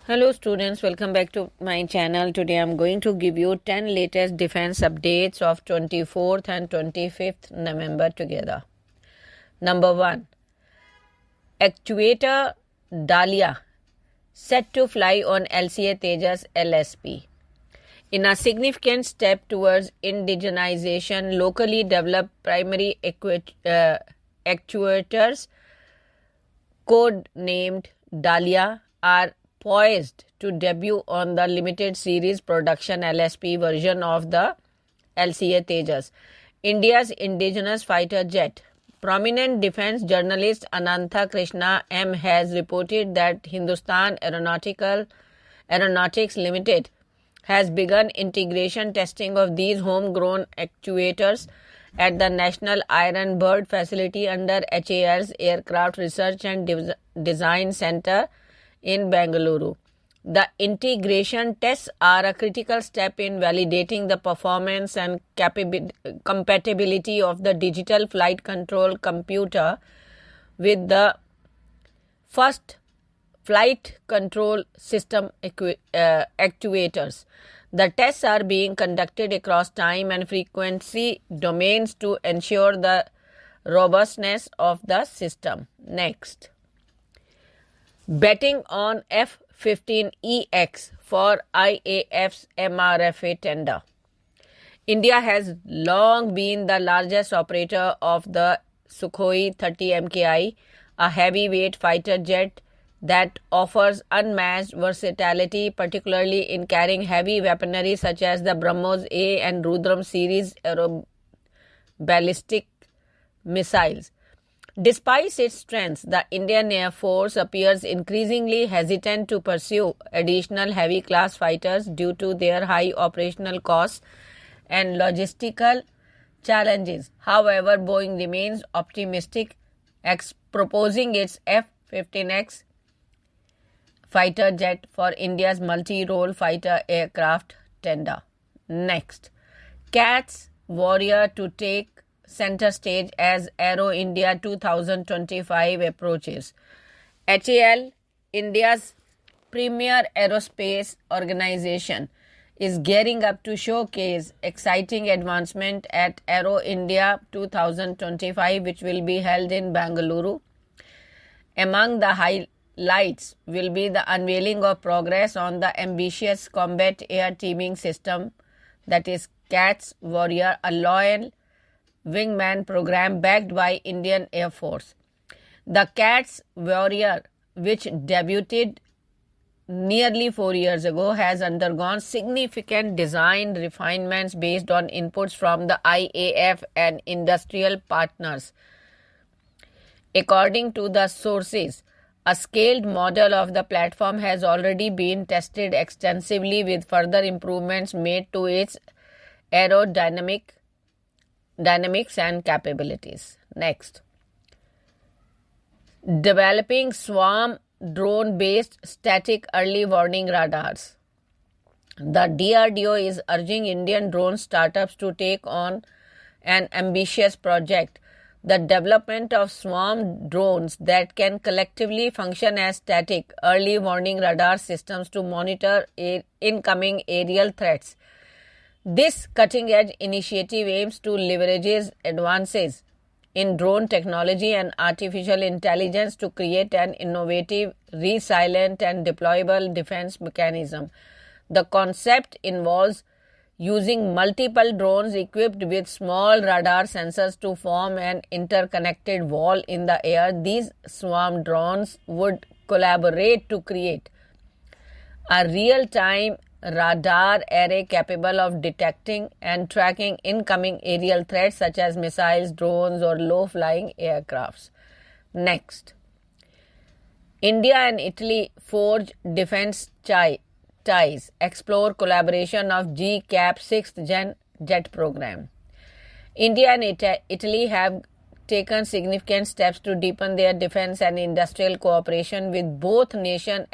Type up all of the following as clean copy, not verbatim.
Hello students, welcome back to my channel. Today I'm going to give you 10 latest defense updates of 24th and 25th November together. Number 1. Actuator Dahlia set to fly on LCA Tejas LSP. In a significant step towards indigenization, locally developed primary actuators, code-named Dahlia, are poised to debut on the limited series production LSP version of the LCA Tejas, India's indigenous fighter jet. Prominent defense journalist Anantha Krishna M has reported that Hindustan Aeronautics Limited has begun integration testing of these homegrown actuators at the National Iron Bird facility under HAL's Aircraft Research and Design Center in Bengaluru. The integration tests are a critical step in validating the performance and compatibility of the digital flight control computer with the first flight control system actuators. The tests are being conducted across time and frequency domains to ensure the robustness of the system. Next. Betting on F-15EX for IAF's MRFA tender. India has long been the largest operator of the Sukhoi 30 MKI, a heavyweight fighter jet that offers unmatched versatility, particularly in carrying heavy weaponry such as the BrahMos A and Rudram series aeroballistic missiles. Despite its strengths, the Indian Air Force appears increasingly hesitant to pursue additional heavy-class fighters due to their high operational costs and logistical challenges. However, Boeing remains optimistic, proposing its F-15X fighter jet for India's multi-role fighter aircraft tender. Next, CATS Warrior to take center stage as Aero India 2025 approaches. HAL, India's premier aerospace organization, is gearing up to showcase exciting advancement at Aero India 2025, which will be held in Bengaluru. Among the highlights will be the unveiling of progress on the ambitious combat air teaming system, that is CATS Warrior, a loyal wingman program backed by Indian Air Force. The CATS Warrior, which debuted nearly 4 years ago, has undergone significant design refinements based on inputs from the IAF and industrial partners. According to the sources, a scaled model of the platform has already been tested extensively with further improvements made to its aerodynamics and capabilities. Next. Developing swarm drone-based static early warning radars. The DRDO is urging Indian drone startups to take on an ambitious project, the development of swarm drones that can collectively function as static early warning radar systems to monitor incoming aerial threats. This cutting-edge initiative aims to leverage advances in drone technology and artificial intelligence to create an innovative, resilient, and deployable defense mechanism. The concept involves using multiple drones equipped with small radar sensors to form an interconnected wall in the air. These swarm drones would collaborate to create a real-time radar array capable of detecting and tracking incoming aerial threats such as missiles, drones, or low-flying aircrafts. Next, India and Italy forge defense ties, explore collaboration of GCAP 6th Gen jet program. India and Italy have taken significant steps to deepen their defense and industrial cooperation, with both nations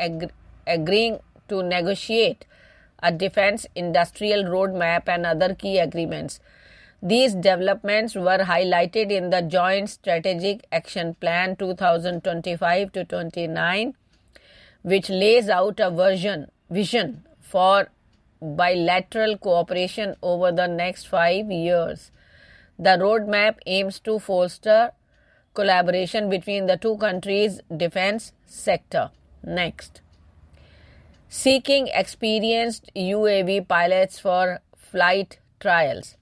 agreeing to negotiate a defense industrial roadmap and other key agreements. These developments were highlighted in the Joint Strategic Action Plan 2025-29, which lays out a vision for bilateral cooperation over the next 5 years. The roadmap aims to foster collaboration between the two countries' defense sector. Next. Seeking experienced UAV pilots for flight trials.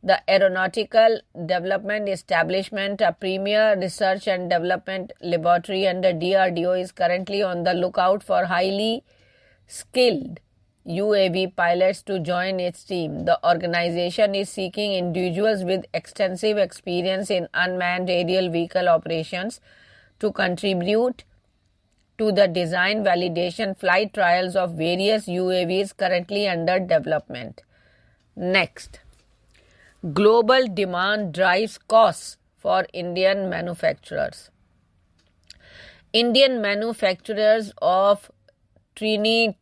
The Aeronautical Development Establishment, a premier research and development laboratory under DRDO, is currently on the lookout for highly skilled UAV pilots to join its team. The organization is seeking individuals with extensive experience in unmanned aerial vehicle operations to contribute to the design, validation, flight trials of various UAVs currently under development. Next. Global demand drives costs for Indian manufacturers. Indian manufacturers of tritium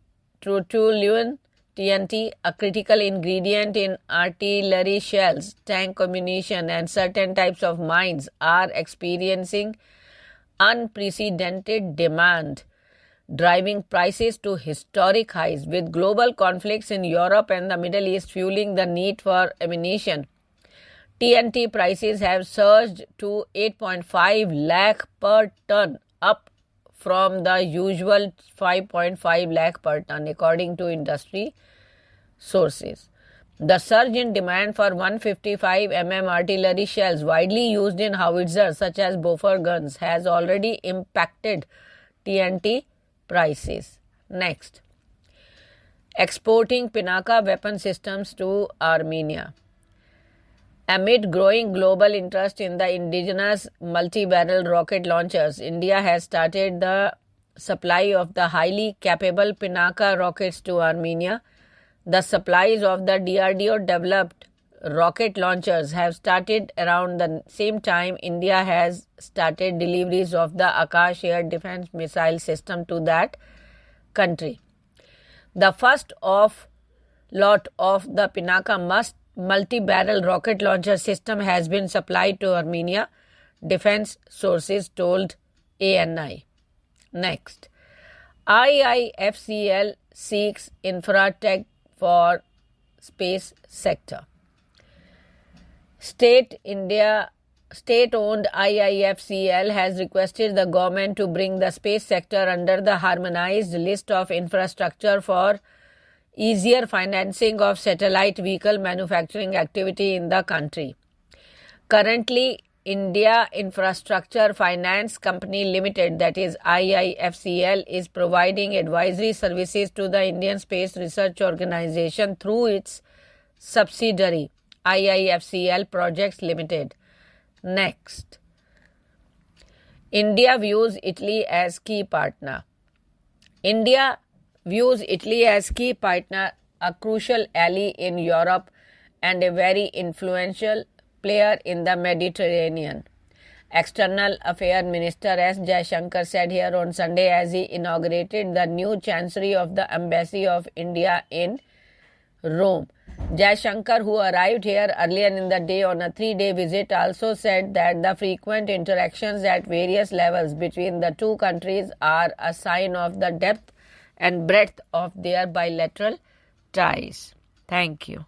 TNT, a critical ingredient in artillery shells, tank ammunition, and certain types of mines, are experiencing unprecedented demand, driving prices to historic highs. With global conflicts in Europe and the Middle East fueling the need for ammunition, TNT prices have surged to 8.5 lakh per ton, up from the usual 5.5 lakh per ton, according to industry sources. The surge in demand for 155 mm artillery shells, widely used in howitzers such as Bofors guns, has already impacted TNT prices. Next. Exporting Pinaka weapon systems to Armenia. Amid growing global interest in the indigenous multi-barrel rocket launchers, India has started the supply of the highly capable Pinaka rockets to Armenia. The supplies of the DRDO-developed rocket launchers have started around the same time India has started deliveries of the Akash air defense missile system to that country. The first lot of the Pinaka multi-barrel rocket launcher system has been supplied to Armenia, defense sources told ANI. Next. IIFCL seeks infratech for space sector. State-owned IIFCL has requested the government to bring the space sector under the harmonized list of infrastructure for easier financing of satellite vehicle manufacturing activity in the country. Currently, India Infrastructure Finance Company Limited, that is IIFCL, is providing advisory services to the Indian Space Research Organization through its subsidiary IIFCL Projects Limited. Next. India views Italy as key partner. India views Italy as key partner, a crucial ally in Europe, and a very influential player in the Mediterranean. External Affairs Minister S. Jaishankar said here on Sunday as he inaugurated the new chancery of the Embassy of India in Rome. Jaishankar, who arrived here earlier in the day on a 3-day visit, also said that the frequent interactions at various levels between the two countries are a sign of the depth and breadth of their bilateral ties. Thank you.